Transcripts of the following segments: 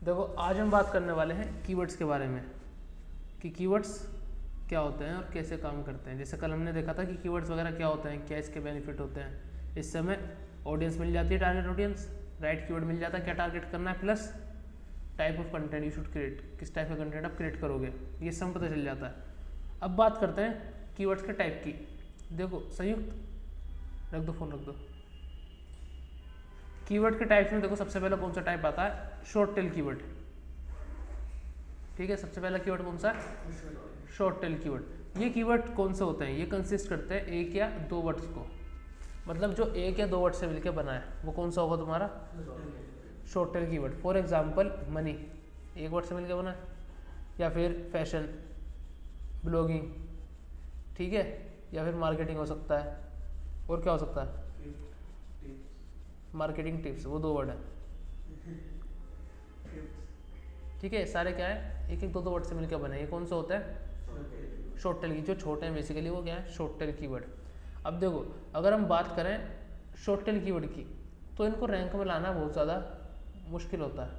देखो आज हम बात करने वाले हैं कीवर्ड्स के बारे में कि कीवर्ड्स क्या होते हैं और कैसे काम करते हैं। जैसे कल हमने देखा था कि कीवर्ड्स वगैरह क्या होते हैं, क्या इसके बेनिफिट होते हैं। इससे हमें ऑडियंस मिल जाती है, टारगेट ऑडियंस, राइट कीवर्ड मिल जाता है, क्या टारगेट करना है, plus type of content you should create, किस टाइप का कंटेंट आप क्रिएट करोगे, ये सब पता चल जाता है। अब बात करते हैं कीवर्ड्स के टाइप की। देखो संयुक्त रख दो, फोन रख दो। कीवर्ड के टाइप्स में देखो सबसे पहला कौन सा टाइप आता है, शॉर्ट टेल कीवर्ड। ठीक है, सबसे पहला कीवर्ड कौन सा, शॉर्ट टेल कीवर्ड। ये कीवर्ड कौन से होते हैं, ये कंसिस्ट करते हैं एक या दो वर्ड्स को, मतलब जो एक या दो वर्ड से मिलकर बना है वो कौन सा होगा तुम्हारा, short tail keyword. For example money एक वर्ड से मिलकर बना है, या फिर फैशन, ब्लॉगिंग, ठीक है, या फिर मार्केटिंग हो सकता है, और क्या हो सकता है, मार्केटिंग टिप्स, वो दो वर्ड है। ठीक है, सारे क्या है, एक एक दो दो वर्ड से मिलकर बने, ये कौन सा होता है, शॉर्ट टेल की। जो छोटे हैं बेसिकली वो क्या है, शॉर्ट टेल कीवर्ड। अब देखो अगर हम बात करें शॉर्ट टेल कीवर्ड की, तो इनको रैंक में लाना बहुत ज़्यादा मुश्किल होता है।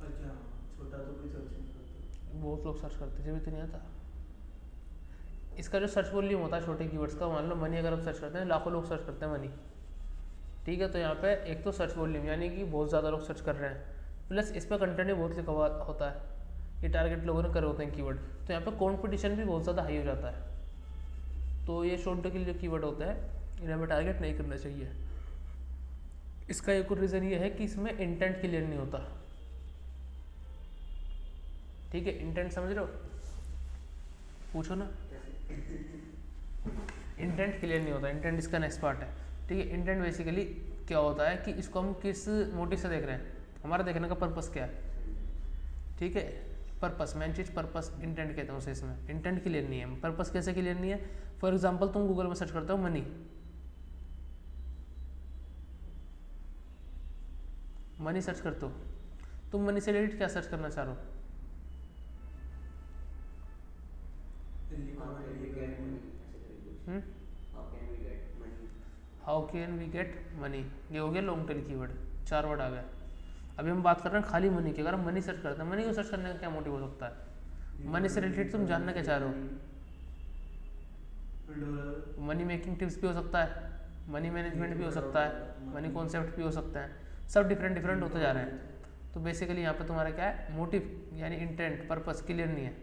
अच्छा, छोटा तो कोई सर्च नहीं करता, बहुत लोग सर्च करते हैं, जब तो नहीं आता। इसका जो सर्च वॉल्यूम होता है छोटे कीवर्ड्स का, मान लो मनी अगर आप सर्च करते हैं, लाखों लोग सर्च करते हैं मनी, ठीक है, तो यहाँ पे एक तो सर्च वॉल्यूम यानी कि बहुत ज़्यादा लोग सर्च कर रहे हैं, प्लस इस पर कंटेंट भी बहुत लिखा हुआ होता है, ये टारगेट लोगों ने करे होते हैं कीवर्ड, तो यहाँ पे कंपटीशन भी बहुत ज़्यादा हाई हो जाता है। तो ये शॉर्ट टेल के जो कीवर्ड होते हैं इन्हें हमें टारगेट नहीं करना चाहिए। इसका एक और रीज़न ये है कि इसमें इंटेंट क्लियर नहीं होता। ठीक है, इंटेंट समझ रहे हो, पूछो ना। इंटेंट क्लियर नहीं होता, इंटेंट इसका नेक्स्ट पार्ट है। ठीक है, इंटेंट बेसिकली क्या होता है कि इसको हम किस मोटिव से देख रहे हैं, हमारा देखने का पर्पस क्या है। ठीक है, पर्पस मेन चीज़, पर्पस इंटेंट कहते हैं उसे। इसमें इंटेंट क्लियर नहीं है, पर्पस कैसे क्लियर नहीं है। फॉर एग्जांपल तुम गूगल में सर्च करते हो मनी, मनी सर्च करते हो, तुम मनी से रिलेटेड क्या सर्च करना चाह रहे हो, how can we get money, ये हो गया लॉन्ग टेल कीवर्ड, 4 वर्ड आ गए। अभी हम बात कर रहे हैं खाली मनी की। अगर हम मनी सर्च करते हैं, मनी को सर्च करने का क्या मोटिव हो सकता है, मनी से रिलेटेड तुम जानना क्या चाह रहे हो, मनी मेकिंग टिप्स भी हो सकता है, मनी मैनेजमेंट भी हो सकता है, मनी कॉन्सेप्ट भी हो सकता है, सब डिफरेंट डिफरेंट होते जा रहे हैं। तो बेसिकली यहाँ पे तुम्हारा क्या है, मोटिव यानी इंटेंट, पर्पस क्लियर नहीं है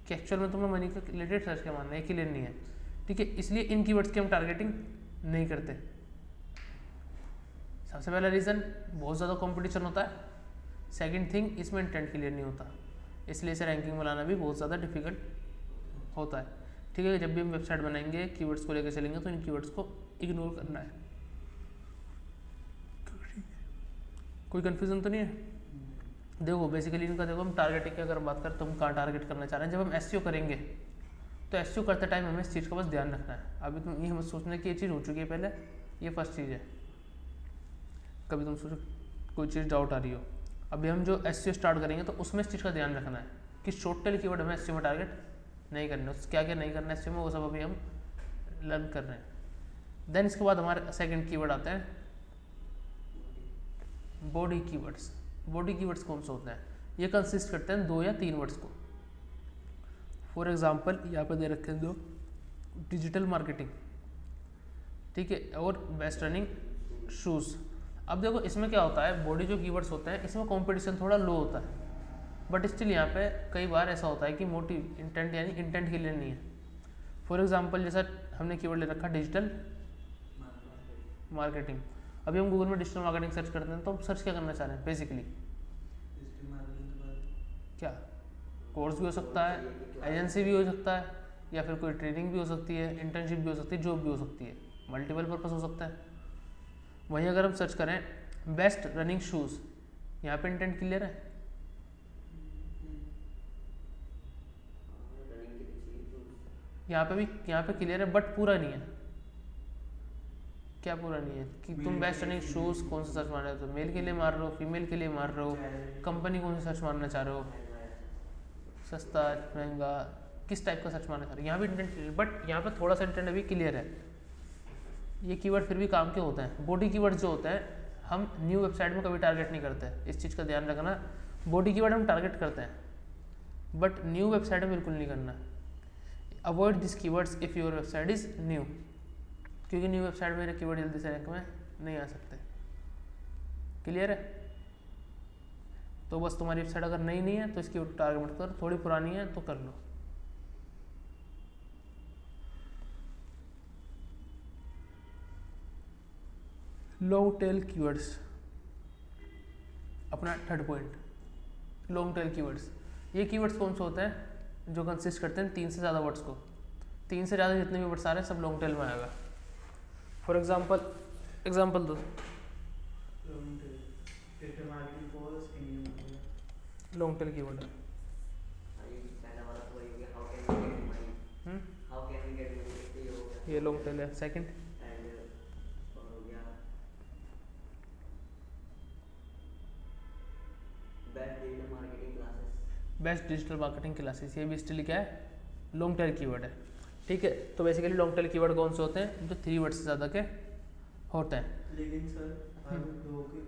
कि एक्चुअल में तुम्हें मनी के रिलेटेड सर्च क्या मानना है, क्लियर नहीं है। ठीक है, इसलिए इन कीवर्ड्स की हम टारगेटिंग नहीं करते। सबसे पहला रीज़न, बहुत ज़्यादा कंपटीशन होता है। सेकंड थिंग, इसमें इंटेंट क्लियर नहीं होता, इसलिए इसे रैंकिंग में लाना भी बहुत ज़्यादा डिफिकल्ट होता है। ठीक है, जब भी हम वेबसाइट बनाएंगे कीवर्ड्स को लेकर चलेंगे तो इन कीवर्ड्स को इग्नोर करना है। कोई कन्फ्यूजन तो नहीं है। देखो बेसिकली इनका देखो, हम टारगेटिंग की अगर बात करें तो हम कहाँ टारगेट करना चाह रहे हैं। जब हम एसईओ करेंगे तो एसईओ करते टाइम हमें इस चीज़ का बस ध्यान रखना है। अभी तुम ये हमें सोचना कि ये चीज़ हो चुकी है पहले, ये फर्स्ट चीज़ है। कभी तुम सोचो कोई चीज़ डाउट आ रही हो, अभी हम जो एसईओ स्टार्ट करेंगे तो उसमें इस चीज़ का ध्यान रखना है कि शॉर्ट टेल कीवर्ड हमें एसईओ में टारगेट नहीं करना, क्या क्या नहीं करना है एसईओ में, वो सब अभी हम लर्न कर रहे हैं। देन इसके बाद हमारे सेकंड कीवर्ड आते हैं बॉडी कीवर्ड्स। बॉडी कीवर्ड्स कौन से होते हैं, ये कंसिस्ट करते हैं 2 या 3 वर्ड्स को। फॉर एग्जांपल यहाँ पे दे रखे हैं 2, डिजिटल मार्केटिंग, ठीक है, और बेस्ट रनिंग शूज़। अब देखो इसमें क्या होता है, बॉडी जो कीवर्ड्स होते हैं इसमें कंपटीशन थोड़ा लो होता है, बट स्टिल यहाँ पे कई बार ऐसा होता है कि मोटिव इंटेंट यानी इंटेंट क्लियर नहीं है। फॉर एग्जांपल जैसा हमने कीवर्ड ले रखा डिजिटल मार्केटिंग, अभी हम गूगल में डिजिटल मार्केटिंग सर्च करते हैं तो हम सर्च क्या करना चाह रहे हैं बेसिकली, क्या कोर्स भी हो सकता है, एजेंसी भी हो सकता है, या फिर कोई ट्रेनिंग भी हो सकती है, इंटर्नशिप भी हो सकती है, जॉब भी हो सकती है, मल्टीपल पर्पस हो सकता है। वहीं अगर हम सर्च करें बेस्ट रनिंग शूज़, यहाँ पे इंटेंट क्लियर है, यहाँ पे क्लियर है, बट पूरा नहीं है। क्या पूरा नहीं है कि तुम बेस्ट रनिंग शूज़ कौन सा सर्च मार रहे हो, तो मेल के लिए मार रहे हो, फीमेल के लिए मार रहे हो, कंपनी कौन सा सर्च मारना चाह रहे हो, सस्ता महंगा, किस टाइप का सर्च मारना चाह रहे हो, यहाँ भी इंटेंट क्लियर, बट यहाँ पे थोड़ा सा इंटेंट अभी क्लियर है। ये कीवर्ड फिर भी काम के होते हैं। बॉडी कीवर्ड जो होते हैं हम न्यू वेबसाइट में कभी टारगेट नहीं करते, इस चीज़ का ध्यान रखना। बॉडी कीवर्ड हम टारगेट करते हैं बट न्यू वेबसाइट में बिल्कुल नहीं करना। Avoid this keywords if your website is new, क्योंकि न्यू वेबसाइट में मेरे कीवर्ड जल्दी से रैंक में नहीं आ सकते। क्लियर है? तो बस तुम्हारी वेबसाइट अगर नई नहीं है तो इसकी टारगेट मत करो, थोड़ी पुरानी है तो कर लो। लॉन्ग टेल कीवर्ड्स, अपना third point, long tail keywords. ये कीवर्ड्स कौन से होते हैं? जो कंसिस्ट करते हैं 3 से ज़्यादा वर्ड्स को। 3 से ज़्यादा जितने भी वर्ड्स आ रहे हैं सब लॉन्ग टेल में आएगा। फॉर एग्जाम्पल दो। लॉन्ग टेल कीवर्ड ये लॉन्ग टेल है। Second best digital marketing classes, ये भी स्टिल क्या है? लॉन्ग टेल कीवर्ड है। ठीक है, तो बेसिकली लॉन्ग टेल कीवर्ड कौन से होते हैं? जो 3 वर्ड से ज़्यादा के होते हैं। लेकिन सर दो के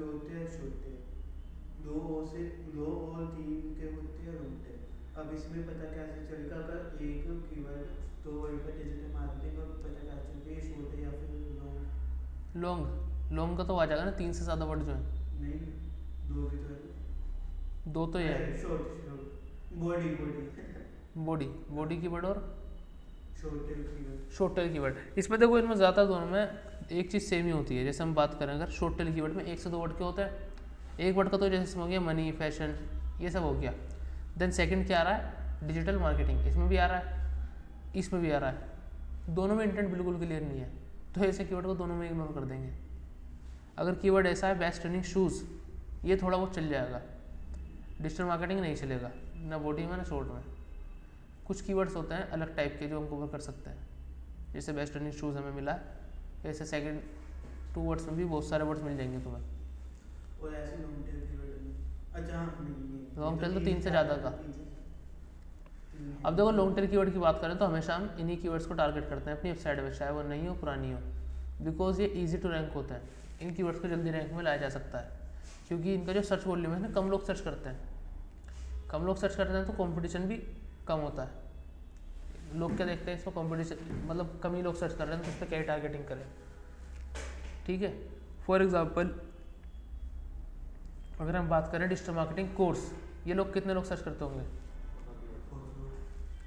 होते हैं छोटे, 2 और 3 के होते हैं लॉन्ग टेल। अब इसमें पता कैसे चलेगा अगर एक कीवर्ड 2 वर्ड का डिजिटल मार्केटिंग और पता कैसे चलेगा ये शॉर्ट है या फिर लॉन्ग? लॉन्ग का तो आ जाएगा ना 3 से ज़्यादा वर्ड जो है। नहीं, 2 की तो है। 2 तो ये है। शॉर्ट बॉडी कीवर्ड और शॉर्ट शॉर्ट टेल कीवर्ड। इसमें देखो इनमें ज़्यादा दोनों में एक चीज़ सेम ही होती है। जैसे हम बात करें अगर शॉर्ट टेल कीवर्ड में 1 से 2 वर्ड के होते हैं। एक वर्ड का तो जैसे इसमें हो गया मनी, फैशन, ये सब हो गया। देन सेकंड क्या आ रहा है? डिजिटल मार्केटिंग, इसमें भी आ रहा है, इसमें भी आ रहा है। दोनों में इंटेंट बिल्कुल क्लियर नहीं है, तो ऐसे कीवर्ड को दोनों में इग्नोर कर देंगे। अगर कीवर्ड ऐसा है बेस्ट रनिंग शूज़, ये थोड़ा बहुत चल जाएगा, डिजिटल मार्केटिंग नहीं चलेगा, ना बॉडी में ना शॉर्ट में। कुछ कीवर्ड्स होते हैं अलग टाइप के जो हम कवर कर सकते हैं, जैसे बेस्ट रनिंग शूज़ हमें मिला, ऐसे सेकंड 2 वर्ड्स में भी बहुत सारे वर्ड्स मिल जाएंगे तुम्हें। और ऐसे लॉन्ग टेल कीवर्ड में अच्छा नहीं, लॉन्ग टेल तो 3 से ज़्यादा का। अब देखो लॉन्ग टेल कीवर्ड की बात करें तो हमेशा हम इन्हीं कीवर्ड्स को टारगेट करते हैं अपनी वेबसाइट में, चाहे वो नई हो पुरानी हो, बिकॉज ये ईजी टू रैंक होते हैं। इन कीवर्ड्स को जल्दी रैंक में लाया जा सकता है क्योंकि इनका जो सर्च वॉल्यूम है ना, कम लोग सर्च करते हैं। कम लोग सर्च करते हैं तो कंपटीशन भी कम होता है। लोग क्या देखते हैं इसमें? कंपटीशन, मतलब कम ही लोग सर्च कर रहे हैं तो इस पर क्या ही टारगेटिंग करें। ठीक है, फॉर एग्जाम्पल अगर हम बात करें डिजिटल मार्केटिंग कोर्स, ये लोग कितने लोग सर्च करते होंगे?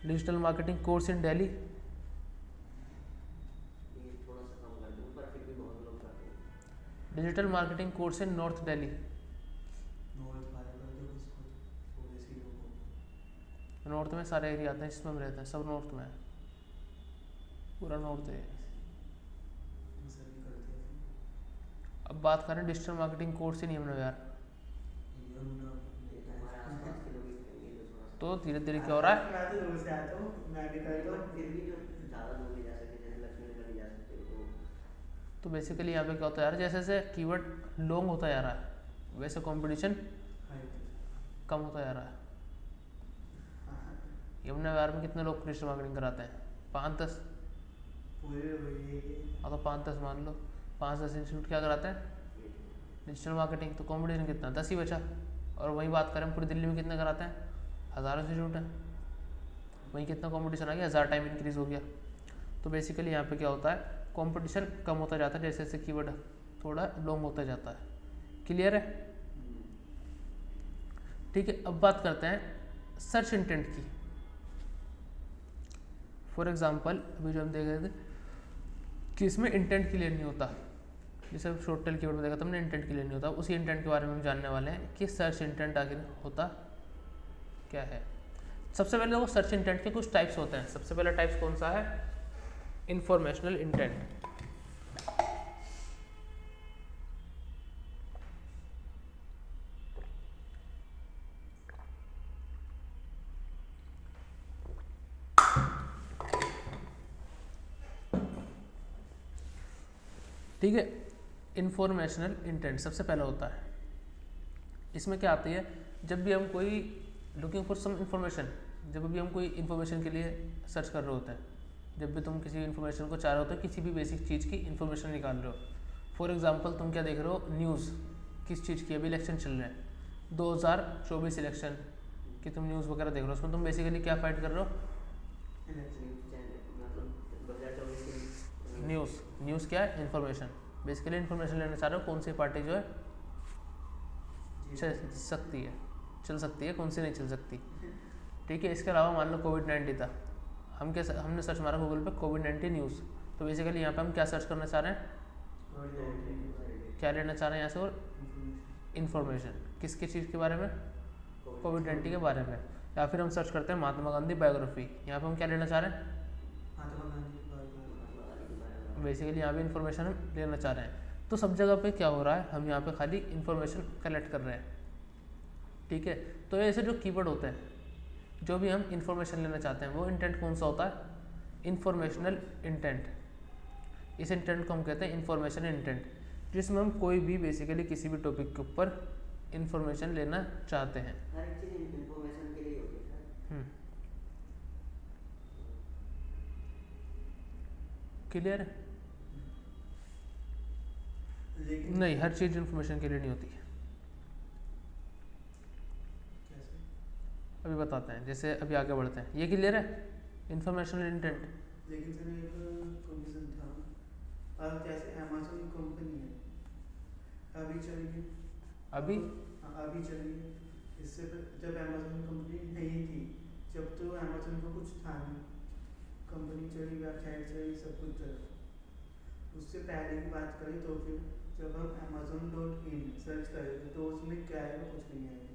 Digital marketing course in Delhi, digital marketing course in north Delhi, north में सारे एरिया आते हैं जिसमें हम रहते हैं, सब नॉर्थ में है, पूरा नॉर्थ है। अब बात करें digital marketing course in Yamunanagar, तो धीरे धीरे क्या हो रहा है? तो बेसिकली यहाँ पे क्या होता है यार, जैसे जैसे कीवर्ड लॉन्ग होता जा रहा है वैसे कंपटीशन कम होता जा रहा है। यमुनानगर में कितने लोग डिजिटल मार्केटिंग कराते हैं? 5-10। हाँ तो 5-10 मान लो, 5-10 इंस्टीट्यूट क्या कराते हैं? Digital marketing. तो कंपटीशन कितना? 10 ही बचा। और वही बात करें पूरी दिल्ली में कितने कराते हैं? 1000 इंस्टीट्यूट हैं। वहीं कितना कंपटीशन आ गया? 1000 टाइम इंक्रीज हो गया। तो बेसिकली यहाँ पे क्या होता है, कंपटीशन कम होता जाता है जैसे जैसे कीवर्ड थोड़ा लॉन्ग होता जाता है। क्लियर है? ठीक है, अब बात करते हैं सर्च इंटेंट की। फॉर एग्जाम्पल अभी जो हम देख रहे थे कि इसमें इंटेंट क्लियर नहीं होता, जैसे शॉर्ट टेल कीवर्ड में देखा तुमने, इंटेंट क्लियर नहीं होता। उसी इंटेंट के बारे में हम जानने वाले हैं कि सर्च इंटेंट आखिर होता क्या है। सबसे पहले वो सर्च इंटेंट के कुछ टाइप्स होते हैं। सबसे पहला टाइप्स कौन सा है? Informational intent. ठीक है, इंफॉर्मेशनल इंटेंट सबसे पहला होता है। इसमें क्या आती है, जब भी हम कोई लुकिंग फॉर सम इंफॉर्मेशन, जब भी हम कोई इन्फॉर्मेशन के लिए सर्च कर रहे होते हैं, जब भी तुम किसी इन्फॉर्मेशन को चाह रहे होते हो, किसी भी बेसिक चीज़ की इन्फॉर्मेशन निकाल रहे हो, फॉर एग्जांपल तुम क्या देख रहे हो, न्यूज़ किस चीज़ की, अभी इलेक्शन चल रहे हैं 2024 इलेक्शन की, तुम न्यूज़ वगैरह देख रहे हो, उसमें तुम बेसिकली क्या फाइट कर रहे हो, न्यूज़ क्या है, इन्फॉर्मेशन, बेसिकली इन्फॉर्मेशन लेना चाह रहे हो कौन सी पार्टी जो है चल सकती है कौन सी नहीं चल सकती। ठीक है, इसके अलावा मान लो कोविड-19 था, हमने सर्च मारा गूगल पे कोविड-19 न्यूज़, तो बेसिकली यहाँ पे हम क्या सर्च करना चाह रहे हैं, क्या लेना चाह रहे हैं यहाँ से, और इन्फॉर्मेशन किसके चीज़ के बारे में, कोविड-19 के बारे में। या फिर हम सर्च करते हैं महात्मा गांधी बायोग्राफी, यहाँ पे हम क्या लेना चाह रहे हैं, बेसिकली यहाँ पे इन्फॉर्मेशन हम लेना चाह रहे हैं। तो सब जगह पे क्या हो रहा है, हम यहाँ पे खाली इन्फॉर्मेशन कलेक्ट कर रहे हैं। ठीक है, तो ऐसे जो कीवर्ड होते हैं, जो भी हम इन्फॉर्मेशन लेना चाहते हैं, वो इंटेंट कौन सा होता है, इन्फॉर्मेशनल इंटेंट। इस इंटेंट को हम कहते हैं इन्फॉर्मेशन इंटेंट, जिसमें हम कोई भी बेसिकली किसी भी टॉपिक के ऊपर इन्फॉर्मेशन लेना चाहते हैं। हर एक चीज इन्फॉर्मेशन के लिए होती है सर। क्लियर है? लेकिन नहीं, हर चीज़ इन्फॉर्मेशन के लिए नहीं होती है। कैसे? अभी बताते हैं, जैसे अभी आगे बढ़ते हैं, ये क्लियर है, इन्फॉर्मेशनल इंटेंट। लेकिन सर एक कंफ्यूजन था, अब जैसे अमेज़न कंपनी है, अभी चली, अभी अभी चली, इससे जब अमेज़न कंपनी नहीं थी, जब तो अमेज़न को कुछ था नहीं, कंपनी चली, वेबसाइट चली, सब कुछ चला, उससे पहले की बात करें तो फिर जब हम amazon.in सर्च करेंगे तो उसमें क्या आएगा, कुछ नहीं आएगा।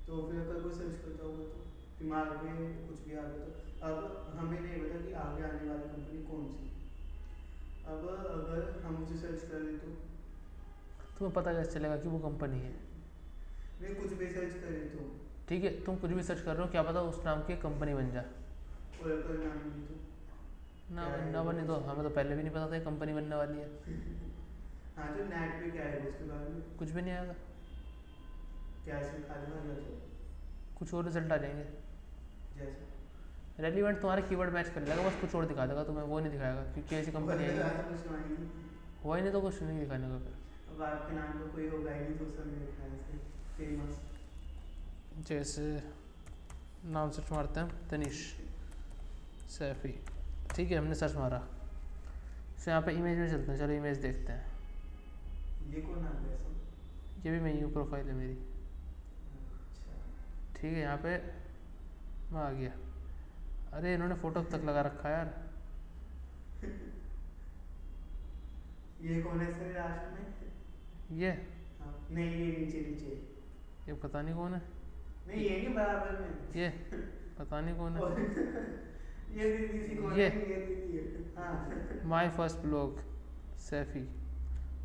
तो फिर अगर कोई सर्च करता होगा तो दिमाग में कुछ भी आ गया, तो अब हमें नहीं पता कि आगे आने वाली कंपनी कौन सी। अब अगर हम उसे सर्च करें तो तुम्हें पता कैसे चलेगा कि वो कंपनी है? वे कुछ भी सर्च करें तो ठीक है, तुम कुछ भी सर्च कर रहे हो, क्या पता उस नाम की कंपनी बन जाए। ओरेकल नाम भी तो ना बने तो हमें तो पहले भी नहीं पता था कंपनी बनने वाली है। हाँ, तो नेट पे क्या आएगा उसके बारे में, कुछ भी नहीं आएगा, क्या ऐसे खाली भर जाता है, कुछ और रिजल्ट आ जाएंगे। जैसे रेलिवेंट तुम्हारे कीवर्ड मैच कर लेगा, बस कुछ और दिखा देगा तुम्हें, वो नहीं दिखाएगा क्योंकि ऐसी कंपनी है कुछ नहीं। वही, नहीं तो कुछ नहीं दिखाने का फिर। अब आपके नाम का कोई होगा ही नहीं दूसरा मेरे ख्याल से फेमस। जैसे नाम सर्च मारते हैं तनिष सैफी, ठीक है, हमने सर्च मारा, तो यहाँ पे इमेज में चलते हैं, चलो इमेज देखते हैं। ये कौन नाम है ऐसा? ये भी मैं यूँ प्रोफाइल है मेरी। अच्छा, ठीक है, यहाँ पे मैं आ गया। अरे इन्होंने फोटो तक लगा रखा है यार। ये कौन है सर लास्ट में? ये हाँ, नहीं ये नीचे नीचे, ये पता नहीं कौन है, नहीं ये नहीं बराबर में, ये पता नहीं कौन है। ये दीदी सी कौन ये। है? ये दीदी है। हाँ माय फर्स्ट ब्लॉग सैफी,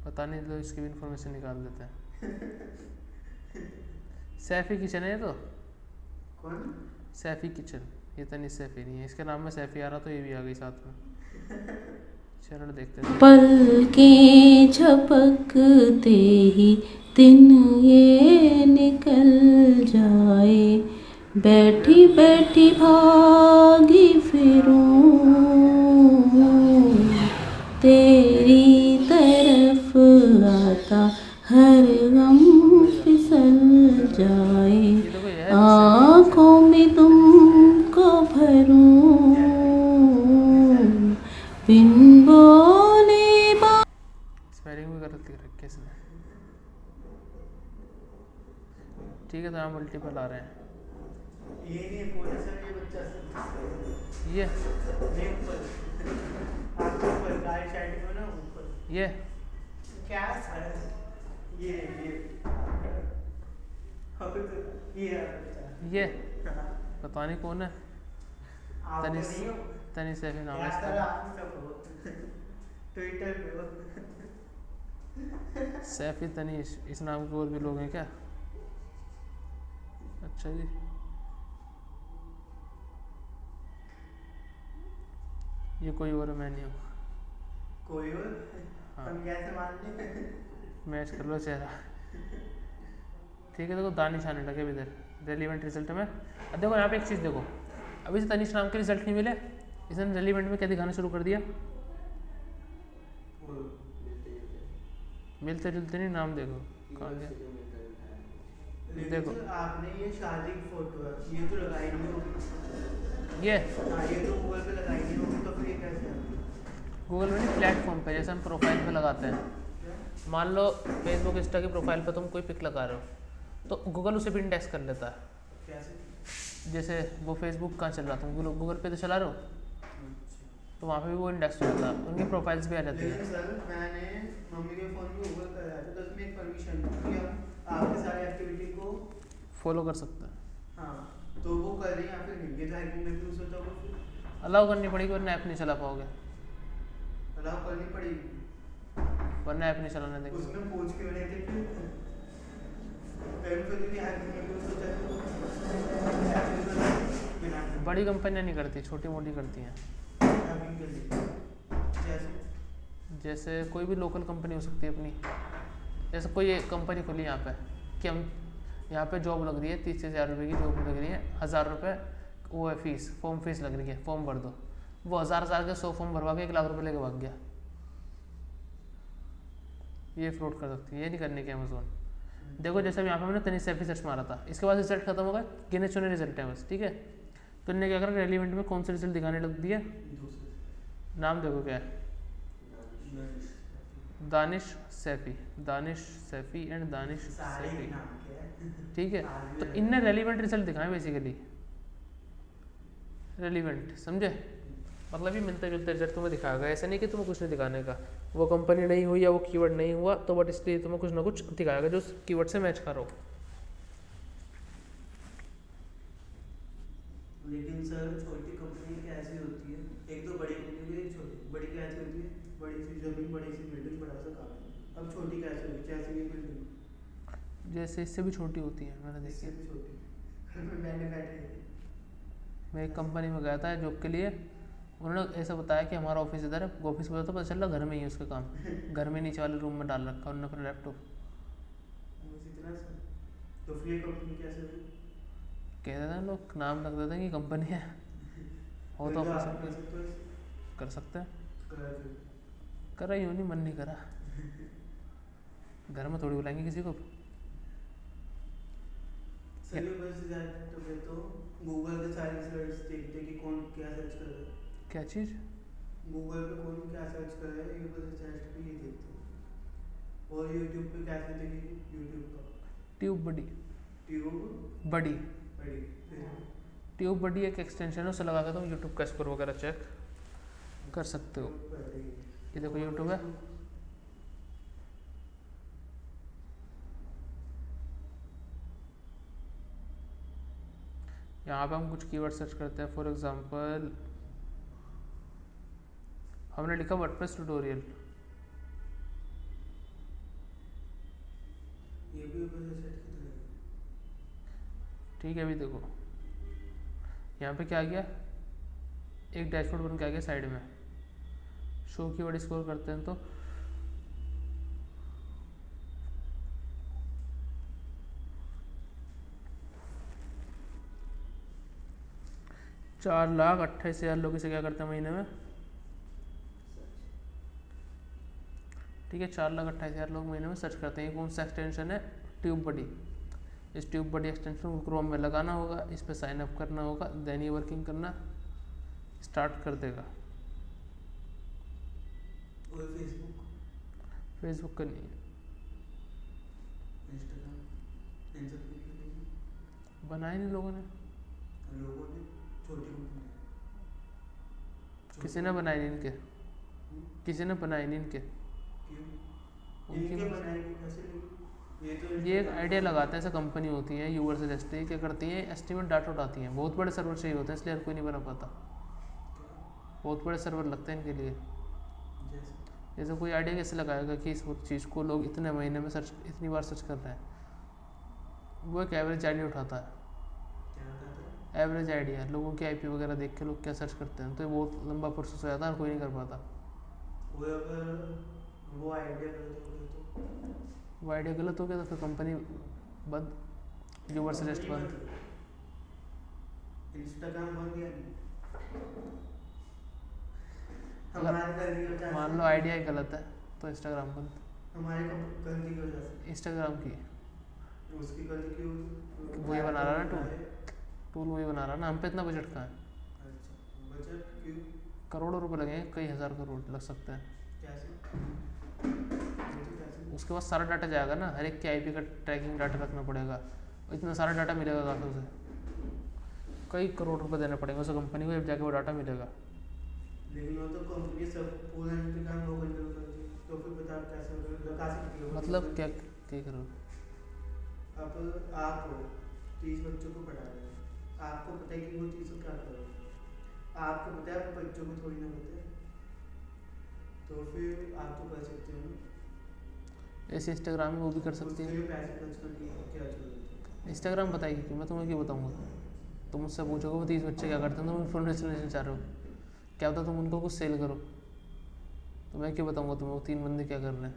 पता नहीं, लो इसकी भी इंफॉर्मेशन निकाल देते हैं। सैफी किचन है ये तो, कौन? सैफी किचन, ये तनिष सैफी नहीं है, इसके नाम में सैफी आ रहा तो ये भी आ गई साथ में। चलो देखते हैं। पलकें झपकते ही दिन ये निकल जाए, बैठी बैठी भागी फिरूं तेरी तरफ, आता हर गम फिसल जाए, ये देखो, ये है आँखों में तुमको भरूं बिन बोले स्पेलिंग भी गलत लिख रखी है इसने। ठीक है, तो यहाँ मल्टीपल आ रहे हैं। ये नहीं कौन है सर, ये बच्चा सर, ये ऊपर आपके ऊपर गाय साइड में ना ऊपर, ये क्या सर, ये अब तो ये है बच्चा, ये पता नहीं कौन है। आप तो तनिष नहीं हो, तनिष सैफी नाम है क्या सर इसका। आप सब हो, ट्विटर पे हो। सैफी तनिष, इस नाम के और भी लोग हैं क्या? अच्छा जी, ये कोई और है, मैं नहीं हूँ। कोई और? हाँ। हम कैसे मान ले? मैच कर लो चेहरा। ठीक है, देखो दानिश आने लगे अभी इधर रेलिवेंट रिजल्ट में। अब देखो यहाँ पे एक चीज़ देखो, अभी से तनिष नाम के रिजल्ट नहीं मिले, इसने रेलिवेंट में क्या दिखाना शुरू कर दिया, मिलते जुलते नहीं, नाम देखो कहाँ कीवर्ड गया। से जो मिलता जुलता है। लेकिन देखो। सर आपने ये शादी की फोटो है, ये तो लगाई नहीं होगी। ये हाँ, ये तो गूगल पे लगाई नहीं होगी, तो फिर ये कैसे आ गई? गूगल में नहीं, प्लेटफॉर्म पे जैसे हम प्रोफाइल पे लगाते हैं। क्या? मान लो फेसबुक इंस्टा की प्रोफाइल पे तुम कोई पिक लगा रहे हो तो गूगल उसे भी इंडेक्स कर लेता है। कैसे? जैसे वो फेसबुक कहाँ चल रहा था, गूगल पे तो चला रहे हो, अच्छा। तो वहाँ पे भी वो इंडेक्स हो जाता है, उनकी प्रोफाइल्स भी आ जाती लेकिन है। सर मैंने मम्मी के फ़ोन में गूगल कराया था, तो उसमें एक परमिशन थी कि हम आपकी सारी एक्टिविटी को, फॉलो कर सकते हैं, हाँ, तो वो कर रही हैं या फिर नहीं, ये तो हैकिंग में भी सोचा होगा, फिर अलाउ करनी पड़ेगी वरना ऐप नहीं चला पाओगे, अलाउ करनी पड़ेगी। वरना ऐप नहीं चलाने देंगे। उसमें पूछ क्यों रहे थे फिर? फिर भी हैकिंग में भी सोचा कि बिना बड़ी कंपनियाँ नहीं करती, छोटी मोटी करती हैं। हैकिंग के लिए जैसे जैसे कोई भी लोकल कंपनी हो सकती है अपनी, जैसे कोई एक कंपनी खुली यहाँ पे कि हम यहाँ पे जॉब लग रही है, 30,000 रुपये की जॉब लग रही है, 1,000 रुपये वो है फीस, फॉर्म फीस लग रही है, फॉर्म भर दो। वो 1,000 के 100 फॉर्म भरवा के 1 लाख रुपये लेके भाग गया। ये फ्रॉड कर सकती है, ये नहीं करने की अमेजोन। देखो जैसे यहाँ पे मैंने तनिष सैफी सर्च मारा था, इसके बाद रिजल्ट खत्म होगा, गिने चुने रिजल्ट है बस, ठीक है। तो इनने क्या करा, रेलिवेंट में कौन से रिजल्ट दिखाने लग दिए, दूसरे नाम देखो क्या है, दानिश सैफी, दानिश सैफी एंड दानिश सारे सैफी, नाम क्या है? ठीक है। तो इनने रेलिवेंट रिजल्ट दिखाए बेसिकली, रेलिवेंट, समझे, मतलब ये मिलते जुलते रिजल्ट तुम्हें दिखाएगा, ऐसा नहीं कि तुम्हें कुछ नहीं दिखाने का। वो कंपनी नहीं हुई या वो कीवर्ड नहीं हुआ तो बट इसलिए तुम्हें कुछ ना कुछ दिखाएगा जो उस कीवर्ड से मैच करो। लेकिन सर छोटी कंपनी कैसी होती है? एक तो बड़ी कंपनी होती है, एक छोटी। बड़ी कैसी होती है? बड़ी सी जमीन, बड़ी सी बिल्डिंग, बड़ा सा काम। अब छोटी कैसे होगी? जैसे ये बिल्डिंग, जैसे इससे भी छोटी होती है, मैंने देखी इससे है। भी छोटी। घर में बैठे बैठे मैं एक कंपनी में गया था जॉब के लिए, उन्होंने ऐसा बताया कि हमारा ऑफिस इधर है, ऑफिस में तो पता चल रहा घर में ही है उसका काम, घर में नीचे वाले रूम में डाल रखा उन्होंने अपना लैपटॉप। बस इतना सा। तो फिर ये कंपनी कैसे होगी? कह देते हैं लोग, नाम रख देते हैं कि कंपनी है, हो तो फिर ऑफिस आप में कर सकते हो इसे? कर सकते हैं। करा फिर। करा यूँ नहीं, मन नहीं करा, घर में थोड़ी बुलाएंगे किसी को। सर ये बस ज़्यादा तो फिर तो गूगल के सारे रिजल्ट्स देखते कि कौन क्या सर्च कर रहा है। क्या चीज़, गूगल पे कौन क्या सर्च कर रहा है, यूट्यूब से सर्च पे ये देखते हैं। और यूट्यूब पे कैसे देखेंगे? यूट्यूब का ट्यूब बडी, ट्यूब बडी, बड़ी, फिर ट्यूब बडी एक एक्सटेंशन है, उसे लगा के तुम यूट्यूब का स्कोर वगैरह चेक कर सकते हो। ये देखो यूट्यूब है, यहाँ पे हम कुछ कीवर्ड सर्च करते हैं। फॉर एग्जांपल हमने लिखा वर्डप्रेस ट्यूटोरियल, ये भी ऊपर से सेट की तरह। ठीक है। अभी देखो यहाँ पे क्या आ गया, एक डैशबोर्ड बन के आ गया साइड में। शो कीवर्ड स्कोर करते हैं तो चार लाख 28,000 लोग इसे क्या करते हैं महीने में, ठीक है। 4,28,000 लोग महीने में सर्च करते हैं। ये कौन सा एक्सटेंशन है, ट्यूब बडी। इस ट्यूब बडी एक्सटेंशन को क्रोम में लगाना होगा, इस पर साइन अप करना होगा, देन ये वर्किंग करना स्टार्ट कर देगा। और फेसबुक, फेसबुक का नहीं है, इंस्टाग्राम, इन सब की क्यों नहीं? बनाए नहीं लोगों ने, लोगों ने छोटी कंपनी, किसी ने बनाए नहीं इनके, किसी ने बनाए नहीं इनके। क्यों? उनकी इनके बस- बनाएंगे कैसे लोग? ये तो ये एक आइडिया लगाते हैं, ऐसे कंपनी होती है यूवर सजेस्ट, क्या करती है, एस्टीमेट डाटा उठाती हैं। बहुत बड़े सर्वर चाहिए होते हैं, इसलिए हर कोई नहीं बना पाता, बहुत बड़े सर्वर लगते हैं इनके लिए। जैसे जैसे कोई आइडिया कैसे लगाएगा कि इस चीज़ को लोग इतने महीने में सर्च, इतनी बार सर्च कर रहे हैं, वो एक एवरेज आइडिया उठाता है। क्या होता है? एवरेज आइडिया, लोगों की आईपी वगैरह देख के लोग क्या सर्च करते हैं, तो ये बहुत लंबा प्रोसेस हो जाता है और कोई नहीं कर पाता। वो अगर वो आइडिया गलत हो गया तो वो आइडिया गलत हो गया तो फिर कंपनी बंद, यूवर सजेस्ट बंद। इंस्टाग्राम बंद या नहीं? अगर हमारे घर की होता है। मान लो आइडिया ही गलत है तो इंस्टाग्राम बंद। हमारे गलती की वजह से। इंस्टाग्राम की उसकी गलती क्यों? वही बना रहा है ना है। टूल वही बना रहा है ना, हम पे इतना बजट कहाँ है। अच्छा, बजट क्यों? करोड़ों रुपए लगेंगे, कई हज़ार करोड़ लग सकते हैं। कैसे? ये तो कैसे? उसके बाद सारा डाटा जाएगा ना, हर एक के आईपी का ट्रैकिंग डाटा रखना पड़ेगा, इतना सारा डाटा मिलेगा कहाँ से उसे, कई करोड़ रुपए देने पड़ेंगे उस कंपनी को जब जाके वो डाटा मिलेगा। लेकिन वो तो कंपनी सब पूरा इंतजाम वो कंट्रोल करती है, तो फिर बता कैसे लगा सकती हो? मतलब क्या क्या करो। अब आप 30 बच्चों को पढ़ा रहे हो, आपको पता है कि वो 30 क्या करो, आपको पता है वो बच्चों को थोड़ी ना पता है, तो फिर आप तो कर सकते हो ना। ऐसे इंस्टाग्राम में वो भी कर सकती उसके है। लिए पैसे खर्च करने की क्या जरूरत है? इंस्टाग्राम बताएगी कि मैं तुम्हें क्यों बताऊंगा। तुम मुझसे पूछोगे वो 30 बच्चे क्या करते हैं, तुम इन्फॉर्मेशन लेना चाह रहे हो, क्या पता तुम उनको कुछ सेल करो, तो मैं क्यों बताऊंगा तुम्हें वो 3 बंदे क्या कर रहे हैं।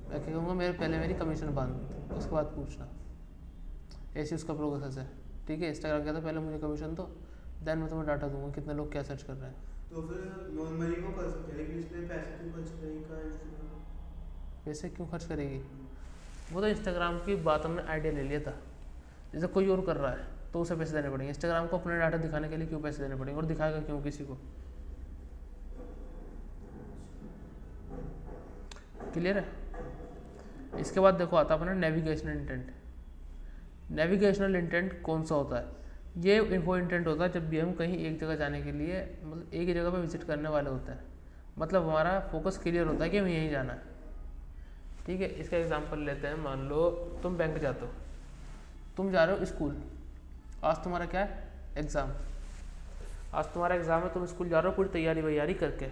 मैं क्या कहूँगा मेरे पहले मेरी कमीशन बांध, उसके बाद पूछना। ऐसी उसका प्रोसेस है, ठीक है। इंस्टाग्राम कहता है पहले मुझे कमीशन दो, देन मैं तुम्हें डाटा दूंगा कितने लोग क्या सर्च कर रहे हैं। तो फिर नॉर्मली वो कर सकते हैं, लेकिन इसमें पैसे क्यों खर्च करेगा इंस्टाग्राम? पैसे क्यों खर्च करेगी, वो तो इंस्टाग्राम की बात हमने आइडिया ले लिया था। जैसे कोई और कर रहा है तो उसे पैसे देने पड़ेंगे, इंस्टाग्राम को अपने डाटा दिखाने के लिए क्यों पैसे देने पड़ेंगे, और दिखाएगा क्यों किसी को। क्लियर है। इसके बाद देखो आता अपना नेविगेशनल इंटेंट। नेविगेशनल इंटेंट कौन सा होता है, ये वो इंटेंट होता है जब भी हम कहीं एक जगह जाने के लिए, मतलब एक ही जगह पे विजिट करने वाले होते हैं, मतलब हमारा फोकस क्लियर होता है कि हमें यहीं जाना है, ठीक है। इसका एग्जांपल लेते हैं, मान लो तुम बैंक जाते हो, तुम जा रहे हो स्कूल, आज तुम्हारा क्या है एग्ज़ाम, आज तुम्हारा एग्ज़ाम है, तुम स्कूल जा रहे हो पूरी तैयारी वैयारी करके,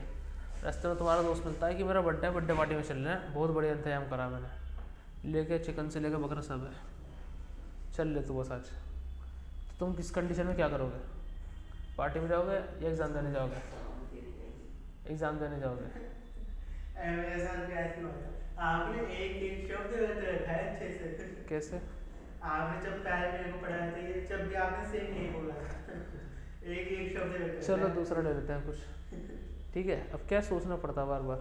रास्ते में तुम्हारा दोस्त मिलता है कि मेरा बर्थडे है, बर्थडे पार्टी में चल रहे हैं, बहुत बढ़िया इंतजाम करा मैंने, लेके चिकन से लेके बकरा सब है, चल ले तू बस आज। तो तुम किस कंडीशन में क्या करोगे, पार्टी में जाओगे या एग्ज़ाम देने जाओगे? एग्ज़ाम देने जाओगे। मेरे साथ भी ऐसा हुआ था। आपने एक शब्द रखा है अच्छे से। कैसे? आपने जब पहले मेरे को पढ़ाया था ये, जब भी आपने सेम नहीं बोला था। एक शब्द रखा है। चलो दूसरा ले लेते हैं कुछ, ठीक है। अब क्या सोचना पड़ता है बार बार,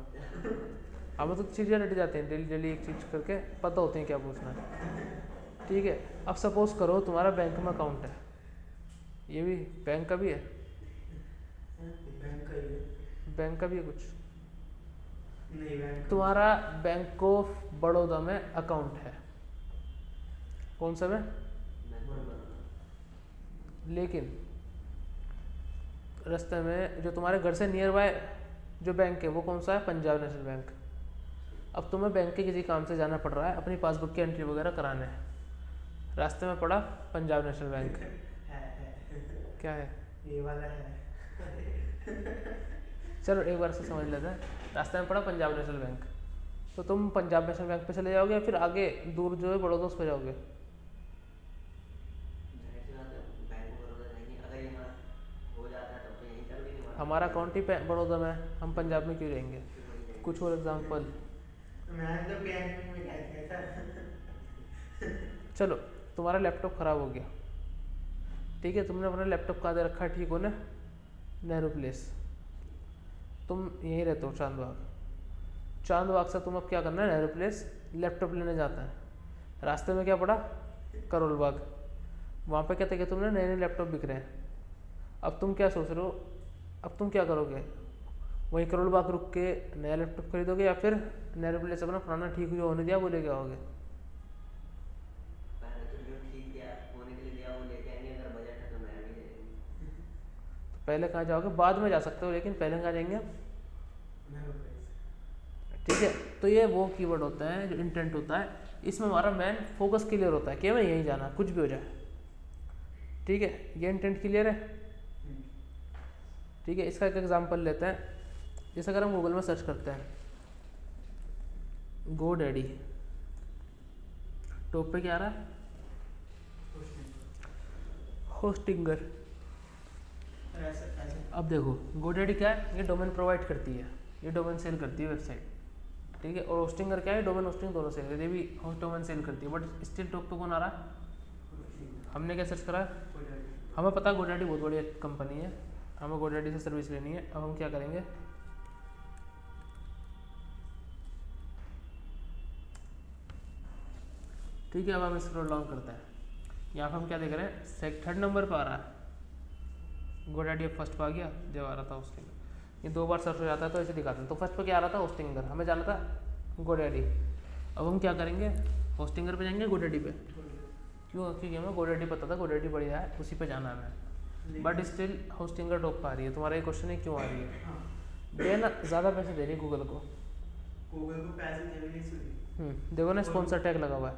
हमें तो चीज़ें रट जाती हैं, डेली डेली एक चीज़ करके पता होती है क्या पूछना है, ठीक है। अब सपोज करो तुम्हारा बैंक में अकाउंट है, ये भी बैंक का भी है, बैंक का ही है। बैंक का भी है कुछ, नहीं बैंक का। तुम्हारा बैंक ऑफ बड़ौदा में अकाउंट है, कौन सा में, लेकिन रास्ते में जो तुम्हारे घर से नियर बाय जो बैंक है वो कौन सा है, पंजाब नेशनल बैंक। अब तुम्हें बैंक के किसी काम से जाना पड़ रहा है अपनी पासबुक की एंट्री वगैरह कराने, रास्ते में पड़ा पंजाब नेशनल बैंक, है। क्या है, ये वाला है। चलो एक बार से समझ लेते हैं, रास्ते में पड़ा पंजाब नेशनल बैंक, तो तुम पंजाब नेशनल बैंक पे चले जाओगे या फिर आगे दूर जो है बड़ौदा उस पे जाओगे? हमारा अकाउंट ही बड़ौदा में, हम पंजाब में क्यों रहेंगे। कुछ और एग्जांपल, मैं तो बैंक में गया था। चलो तुम्हारा लैपटॉप ख़राब हो गया, ठीक है, तुमने अपना लैपटॉप कहाँ दे रखा है, ठीक हो ना, नेहरू प्लेस, तुम यहीं रहते हो चांदबाग, चांदबाग से तुम अब क्या करना है, नेहरू प्लेस लैपटॉप लेने जाता है, रास्ते में क्या पड़ा, करोल बाग, वहाँ पे क्या था कि तुमने नए नए लैपटॉप बिक रहे हैं, अब तुम क्या सोच रहे हो, अब तुम क्या करोगे, वहीं करोल बाग रुक के नया लैपटॉप खरीदोगे या फिर नेहरू प्लेस अपना पुराना ठीक जो होने दिया वो लेके आओगे? पहले कहाँ जाओगे, बाद में जा सकते हो, लेकिन पहले कहाँ जाएंगे आप, ठीक है। तो ये वो कीवर्ड होता है जो इंटेंट होता है, इसमें हमारा मेन फोकस क्लियर होता है कि हमें यहीं जाना, कुछ भी हो जाए, ठीक है। ये इंटेंट क्लियर है, ठीक है। इसका एक एग्जांपल लेते हैं, जैसे अगर हम गूगल में सर्च करते हैं गो डैडी, टॉप पे क्या आ रहा है, होस्टिंगर। अब देखो गोडैडी क्या है, ये डोमेन प्रोवाइड करती है, ये डोमेन सेल करती है वेबसाइट, ठीक है। और होस्टिंगर क्या है, डोमेन होस्टिंग दोनों सेल करती है, ये भी होस्ट डोमेन सेल करती है, बट स्टिल टॉप पे कौन आ रहा है, हमने क्या सर्च करा है, हमें पता है गोडैडी बहुत बड़ी कंपनी है, हमें गोडैडी से सर्विस लेनी है। अब हम क्या करेंगे, ठीक है, अब हम स्क्रॉल डाउन करते हैं। यहाँ पर हम क्या देख रहे हैं, थर्ड नंबर पर आ रहा है गोडैडी, फर्स्ट पर आ गया जब आ रहा था होस्टिंगर। ये 2 बार सर्च हो जाता है तो ऐसे दिखाते हैं। तो फर्स्ट पर क्या आ रहा था, होस्टिंगर, हमें जाना था गोडैडी। अब हम क्या करेंगे, होस्टिंगर पे जाएंगे गोडैडी पे, क्यों, क्योंकि हमें गोडैडी पता था, गोडैडी बढ़िया है, उसी पे जाना है हमें। बट स्टिल होस्टिंगर टॉप पर आ रही है। तुम्हारा ये क्वेश्चन है क्यों आ रही है, हाँ, ये ना ज़्यादा पैसे दे रही है गूगल को। गूगल को पैसे देने की सुनी। देखो ना स्पॉन्सर टैग लगा हुआ है,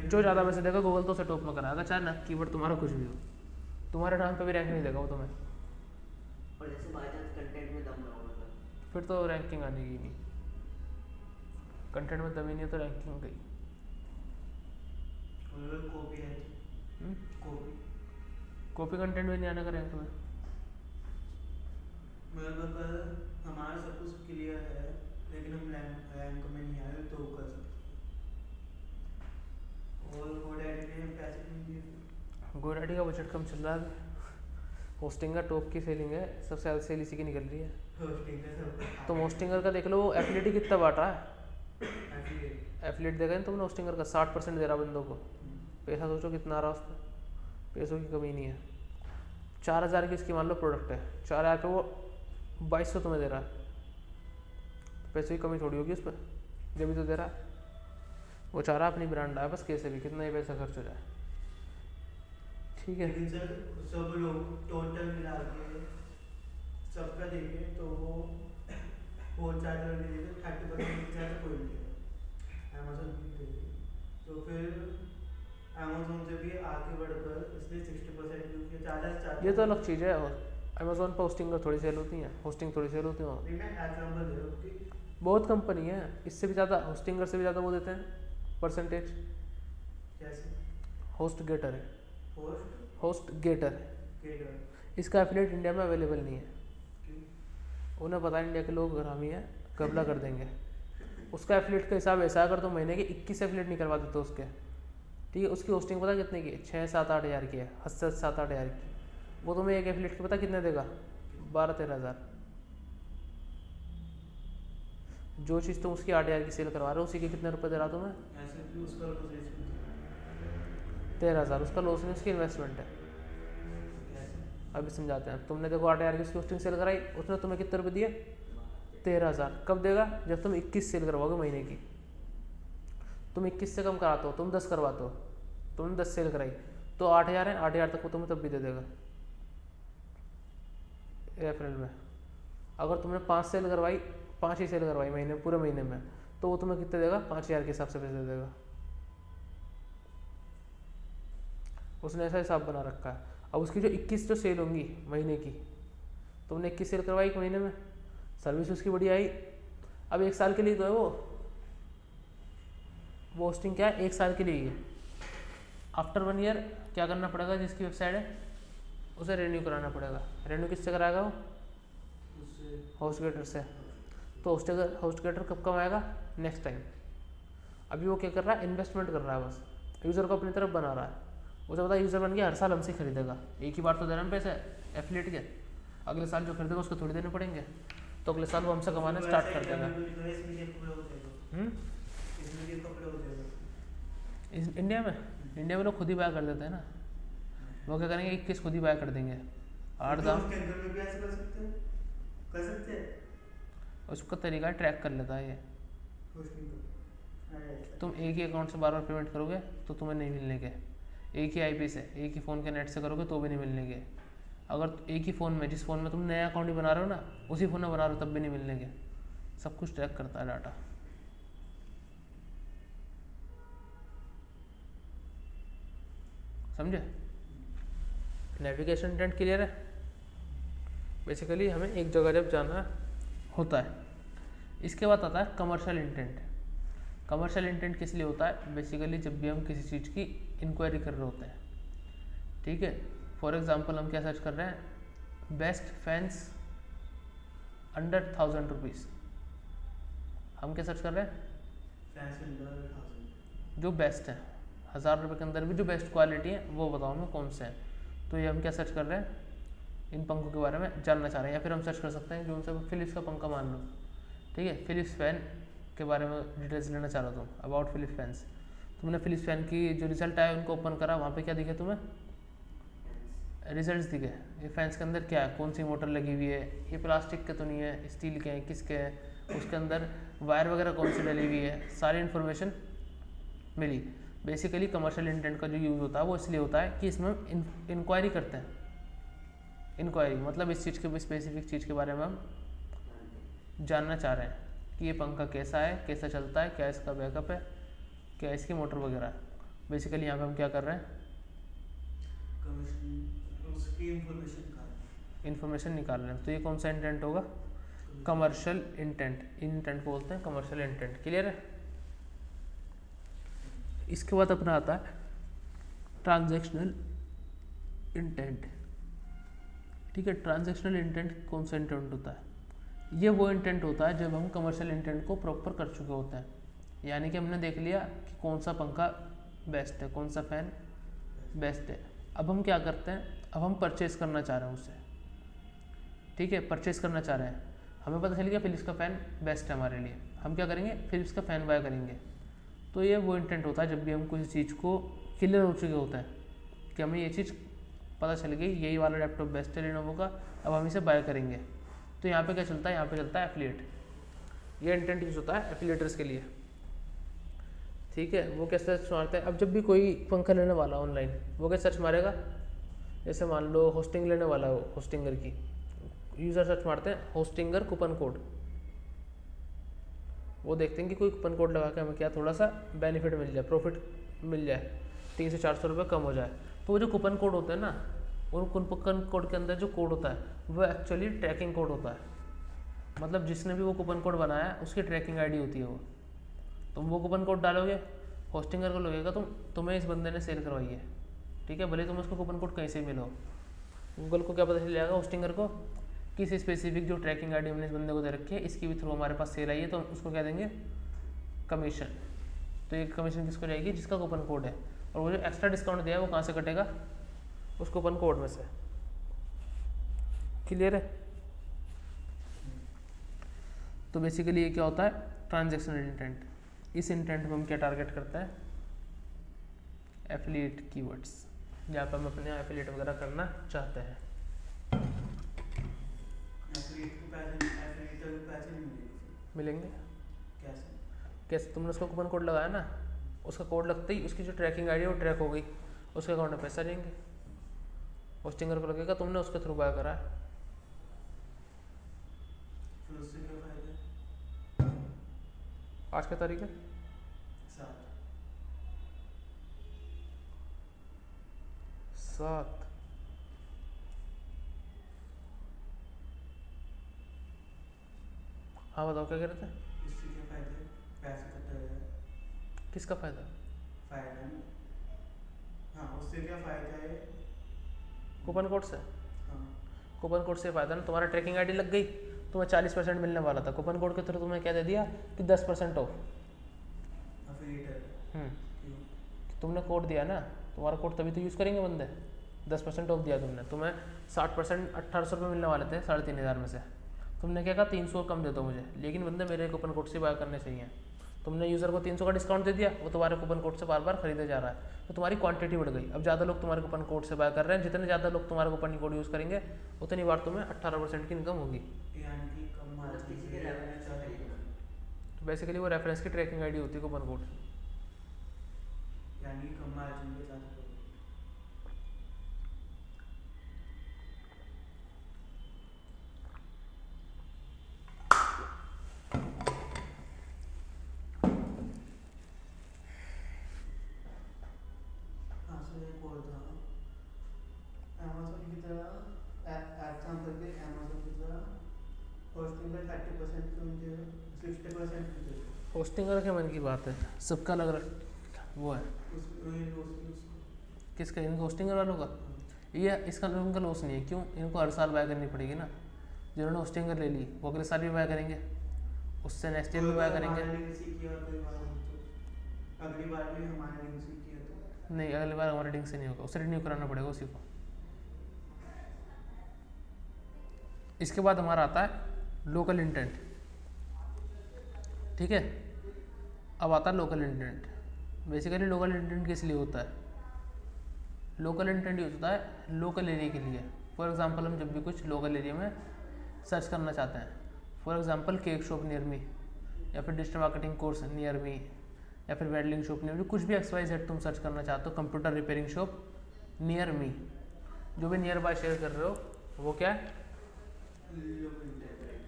जो ज़्यादा पैसे देगा गूगल तो उसे टॉप में कराएगा, चाहे ना कीवर्ड तुम्हारा कुछ भी हो, तुम्हारे नाम पे भी रैंक नहीं देगा वो तुम्हें। और जैसे बाय चांस कंटेंट में दम ना हो मतलब। फिर तो रैंकिंग आने की नहीं, कंटेंट में दम ही नहीं है तो रैंकिंग गई। और कॉपी है, कॉपी कॉपी कंटेंट में नहीं आने का रैंक में। मतलब कल हमारा सब कुछ क्लियर है, लेकिन हम रैंक में नहीं आए तो कर सकते। और गोडैडी ने पैसे नहीं दिए। गोडैडी का बजट कम चल रहा है, होस्टिंगर टॉप की सेलिंग है, सबसे ज़्यादा सेल इसी की निकल रही है। होस्टिंग का सब तुम होस्टिंगर का देख लो, एफिलिएट कितना बांटा है, एफिलिएट। एफिलिएट देखा है तुमने, होस्टिंगर का 60% दे रहा बंदों को। पैसा सोचो कितना आ रहा है उस पर, पैसों की कमी नहीं है। 4000 की इसकी मान लो प्रोडक्ट है, 4000 पे वो 2200 तुम्हें दे रहा है, पैसों की कमी थोड़ी होगी उस पर, जब भी तो दे रहा है। वो चाह रहा है अपनी ब्रांड आए बस, कैसे भी कितना ही पैसा खर्च हो जाए, ठीक है। लेकिन सर सब लोग टोटल मिला के सबका देखें तो वो बहुत ज़्यादा ले लेते, 30% ज़्यादा कोई नहीं लेगा, अमेज़न भी देगी। तो फिर अमेज़न से भी आगे बढ़कर इसने 60% यूज़ किया, ज़्यादा ये तो अलग चीज़ है, अमेज़ोन पर होस्टिंग थोड़ी सेल होती हैं, होस्टिंग थोड़ी सेल होती हैं। नहीं, मैं एग्जाम्पल दे रहा हूँ कि बहुत कंपनी है इससे भी ज़्यादा, होस्टिंगर से भी ज़्यादा वो देते हैं परसेंटेज। कैसे होस्ट गेटर है, पोस्ट होस्ट गेटर, केटर इसका एफिलिएट इंडिया में अवेलेबल नहीं है। क्यों? उन्हें पता है इंडिया के लोग हरामी हैं, कबला कर देंगे। उसका एफिलिएट का हिसाब ऐसा है, अगर तुम महीने के 21 एफिलिएट नहीं करवा देते उसके, ठीक है, उसकी होस्टिंग पता कितने की है, 6-7-8 हज़ार की है, हद से 7-8 हज़ार की। वो तुम्हें एक एफिलिएट की पता कितने देगा, 12-13 हज़ार। जो चीज़ तुम उसकी 8 हज़ार की सेल करवा रहे हो, उसी के कितने रुपए दे रहा तुम्हें, ऐसे भी उसका पोजीशन 13 हज़ार। उसका लॉस नहीं, उसकी इन्वेस्टमेंट है। कैसे? अभी समझाते हैं। तुमने देखो 8 हज़ार की उसकी होस्टिंग सेल कराई, उसने तुम्हें कितने रुपए दिए, 13 हज़ार। कब देगा, जब तुम 21 सेल करवाओगे महीने की। तुम 21 से कम कराते हो, तुम 10 करवाते हो, तुमने 10 सेल कराई तो 8 हज़ार है, 8 हज़ार तक वो तुम्हें तब भी दे देगा अप्रैल में। अगर तुमने 5 सेल करवाई, 5 ही सेल करवाई महीने, पूरे महीने में, तो वो तुम्हें कितने देगा, 5000 के हिसाब से पैसे दे देगा। उसने ऐसा हिसाब बना रखा है। अब उसकी जो 21 जो सेल होंगी महीने की, तुमने 21 सेल करवाई एक महीने में, सर्विस उसकी बढ़िया आई। अब 1 साल के लिए तो है वो होस्टिंग क्या है, 1 साल के लिए ही है। आफ्टर 1 ईयर क्या करना पड़ेगा, जिसकी वेबसाइट है उसे रिन्यू कराना पड़ेगा। रिन्यू किससे कराएगा वो, उससे होस्टगेटर से। तो होस्टगेटर कब कम आएगा, नेक्स्ट टाइम। अभी वो क्या कर रहा है, इन्वेस्टमेंट कर रहा है, बस यूज़र को अपनी तरफ बना रहा है। उसे पता है यूज़र बन गया, हर साल हमसे खरीदेगा, एक ही बार तो दे रहे हैं पैसे एफिलिएट के, अगले साल जो खरीदेगा उसको थोड़ी देने पड़ेंगे, तो अगले साल वो हमसे कमाना स्टार्ट कर देगा। इंडिया में लोग खुद ही बाय कर देते हैं ना, वो क्या करेंगे, 21 खुद ही बाय कर देंगे, 8 दाम। कर सकते हैं उसका तरीका ट्रैक कर लेता है ये। तुम एक ही अकाउंट से बार बार पेमेंट करोगे तो तुम्हें नहीं मिलने के, एक ही आईपी से, एक ही फ़ोन के नेट से करोगे तो भी नहीं मिलने के। अगर एक ही फ़ोन में, जिस फ़ोन में तुम नया अकाउंट ही बना रहे हो ना, उसी फ़ोन में बना रहे हो तब भी नहीं मिलने के। सब कुछ ट्रैक करता है डाटा। समझे, नेविगेशन इंटेंट क्लियर है। बेसिकली हमें एक जगह जब जाना होता है, इसके बाद आता है कमर्शियल इंटेंट। कमर्शियल इंटेंट किस लिए होता है, बेसिकली जब भी हम किसी चीज़ की इंक्वायरी कर रहे होते हैं, ठीक है। फॉर एग्जांपल हम क्या सर्च कर रहे हैं, बेस्ट फैंस अंडर 1000 रुपीज़। हम क्या सर्च कर रहे हैं, जो बेस्ट है, 1000 रुपये के अंदर भी जो बेस्ट क्वालिटी है वो बताओ हमें कौन से हैं। तो ये हम क्या सर्च कर रहे हैं, इन पंखों के बारे में जानना चाह रहे हैं। या फिर हम सर्च कर सकते हैं जो उनसे फिलिप्स का पंखा मान लो, ठीक है, फिलिप्स फैन के बारे में डिटेल्स लेना चाह रहा हूँ अबाउट फिलिप्स फैंस। तुमने फिलिप्स फैन की जो रिजल्ट आया उनको ओपन करा, वहाँ पे क्या दिखे तुम्हें? रिजल्ट्स दिखे। ये फैंस के अंदर क्या है, कौन सी मोटर लगी हुई है, ये प्लास्टिक के तो नहीं है, स्टील के हैं, किसके हैं, उसके अंदर वायर वगैरह कौन सी डली हुई है, सारी इन्फॉर्मेशन मिली। बेसिकली कमर्शियल इंटेंट का जो यूज़ होता है वो इसलिए होता है कि इसमें हम इंक्वायरी करते हैं। इंक्वायरी मतलब इस चीज़ के स्पेसिफिक चीज़ के बारे में हम जानना चाह रहे हैं कि ये पंखा कैसा है, कैसा चलता है, क्या इसका बैकअप है, क्या इसकी मोटर वगैरह है। बेसिकली यहाँ पे हम क्या कर रहे हैं, उसकी इन्फॉर्मेशन निकाल रहे हैं। तो ये कौन सा इंटेंट होगा? Commercial intent. इंटेंट को बोलते हैं कमर्शियल इंटेंट। क्लियर है? इसके बाद अपना आता है ट्रांजैक्शनल इंटेंट। ठीक है, ट्रांजैक्शनल इंटेंट कौन सा इंटेंट होता है? ये वो इंटेंट होता है जब हम कमर्शियल इंटेंट को प्रॉपर कर चुके होते हैं। यानी कि हमने देख लिया कि कौन सा पंखा बेस्ट है, कौन सा फ़ैन बेस्ट है। अब हम क्या करते हैं, अब हम परचेज़ करना चाह रहे हैं उससे। ठीक है, परचेज़ करना चाह रहे हैं, हमें पता चल गया फिलिप्स का फ़ैन बेस्ट है हमारे लिए, हम क्या करेंगे, फिलिप्स का फ़ैन बाय करेंगे। तो ये वो इंटेंट होता है जब भी हम किसी चीज़ को क्लियर हो चुके होता है कि हमें ये चीज़ पता चल गई, यही वाला लैपटॉप बेस्ट है लेनोवो का, अब हम इसे बाय करेंगे। तो यहाँ पे क्या चलता है, यहाँ पे चलता है एफिलिएट। ये इंटेंट यूज़ होता है एफिलिएटर्स के लिए। ठीक है, वो कैसे सर्च मारते हैं, अब जब भी कोई पंखा लेने वाला ऑनलाइन, वो क्या सर्च मारेगा, जैसे मान लो होस्टिंग लेने वाला हो, होस्टिंगर की यूज़र सर्च मारते हैं होस्टिंगर कूपन कोड। वो देखते हैं कि कोई कूपन कोड लगा के हमें क्या थोड़ा सा बेनिफिट मिल जाए, प्रॉफिट मिल जाए, 300 से 400 रुपये कम हो जाए। तो वो जो कूपन कोड होते हैं ना, उन कूपन कोड के अंदर जो कोड होता है वो एक्चुअली ट्रैकिंग कोड होता है। मतलब जिसने भी वो कूपन कोड बनाया उसकी ट्रैकिंग आईडी होती है वो। तुम वो कूपन कोड डालोगे, होस्टिंगर को लगेगा तुम्हें इस बंदे ने सेल करवाई है। ठीक है, भले तुम उसको कूपन कोड कहीं से मिलो, गूगल को क्या पता चल जाएगा, होस्टिंगर को, किसी स्पेसिफिक जो ट्रैकिंग आईडी हमने इस बंदे को दे रखी है, इसकी भी थ्रू हमारे पास सेल आई है, तो हम उसको क्या देंगे, कमीशन। तो ये कमीशन किसको जाएगी, जिसका कूपन कोड है। और वो जो एक्स्ट्रा डिस्काउंट दिया है वो कहाँ से कटेगा, उस कूपन कोड में से। क्लियर है? तो बेसिकली ये क्या होता है, ट्रांजैक्शनल इंटेंट। इस इंटेंट में हम क्या टारगेट करते हैं, एफिलिएट कीवर्ड्स, जहाँ पर हम अपने एफिलिएट वगैरह करना चाहते हैं। मिलेंगे कैसे, तुमने उसका कूपन कोड लगाया ना, उसका कोड लगते ही उसकी जो ट्रैकिंग आईडी है वो ट्रैक हो गई, उसके अकाउंट में पैसा जाएंगे, होस्टिंगर को लगेगा तुमने उसके थ्रू बाय करा है। आज क्या तारीख है, 7। हाँ बताओ क्या कह रहे थे, किसका फायदा, उससे क्या फायदा है, कूपन कोड से। हाँ, कूपन कोड से फायदा ना, तुम्हारा ट्रैकिंग आईडी लग गई, तुम्हें 40% मिलने वाला था, कूपन कोड के थ्रू तुम्हें क्या दे दिया कि 10% ऑफ। तुमने कोड दिया ना, तुम्हारा कोड तभी तो यूज़ करेंगे बंदे, 10% ऑफ दिया तुमने, तुम्हें 60% 1800 रुपये मिलने वाले थे 3500 में से, तुमने क्या कहा 300 कम दे दो मुझे, लेकिन बंदे मेरे कूपन कोड से बाय करने चाहिए। तुमने यूज़र को 300 का डिस्काउंट दे दिया, वो तुम्हारे कूपन कोड से बार बार खरीदे जा रहा है, तो तुम्हारी क्वांटिटी बढ़ गई। अब ज़्यादा लोग तुम्हारे कूपन कोड से बाय कर रहे हैं, जितने ज़्यादा लोग तुम्हारा कूपन कोड यूज़ करेंगे उतनी बार तुम्हें 18% की इनकम होगी। तो बेसिकली वो रेफरेंस की ट्रैकिंग आईडी होती है कूपन कोड। होस्टिंगर के मन की बात है, सबका अलग अलग वो है, किसका, इनका होस्टिंगर वालों का। ये इसका उनका लॉस नहीं है, क्यों, इनको हर साल बाय करनी पड़ेगी ना। जिन्होंने होस्टिंगर ले ली वो अगले साल भी बाय करेंगे, उससे नेक्स्ट ईयर भी बाय करेंगे। नहीं, अगली बार हमारे लिंक से नहीं होगा, उसे रिन्यू कराना पड़ेगा उसी को। इसके बाद हमारा आता है लोकल इंटेंट। ठीक है, अब आता है local intent. Basically local intent किस लिए होता है? लोकल इंटेंट यूज होता है लोकल एरिया के लिए। फॉर एग्जांपल हम जब भी कुछ लोकल एरिया में सर्च करना चाहते हैं, for example cake shop near me, या फिर digital marketing course near me, या फिर वेल्डिंग शॉप नियर मी, कुछ भी XYZ तुम सर्च करना चाहते हो, computer repairing shop near me, जो भी नियर बाय शेयर कर रहे हो वो क्या है?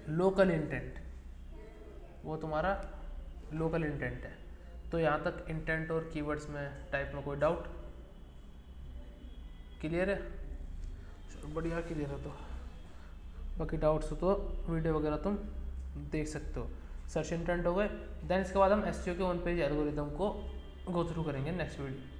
लोकल इंटेंट, वो तुम्हारा लोकल इंटेंट है। तो यहाँ तक इंटेंट और कीवर्ड्स में टाइप में कोई डाउट? क्लियर है? चलो बढ़िया, क्लियर है। तो बाकी डाउट्स हो तो वीडियो वगैरह तुम देख सकते हो। सर्च इंटेंट हो गए। देन इसके बाद हम SEO के ऑन पेज एल्गोरिदम को गो थ्रू करेंगे नेक्स्ट वीडियो।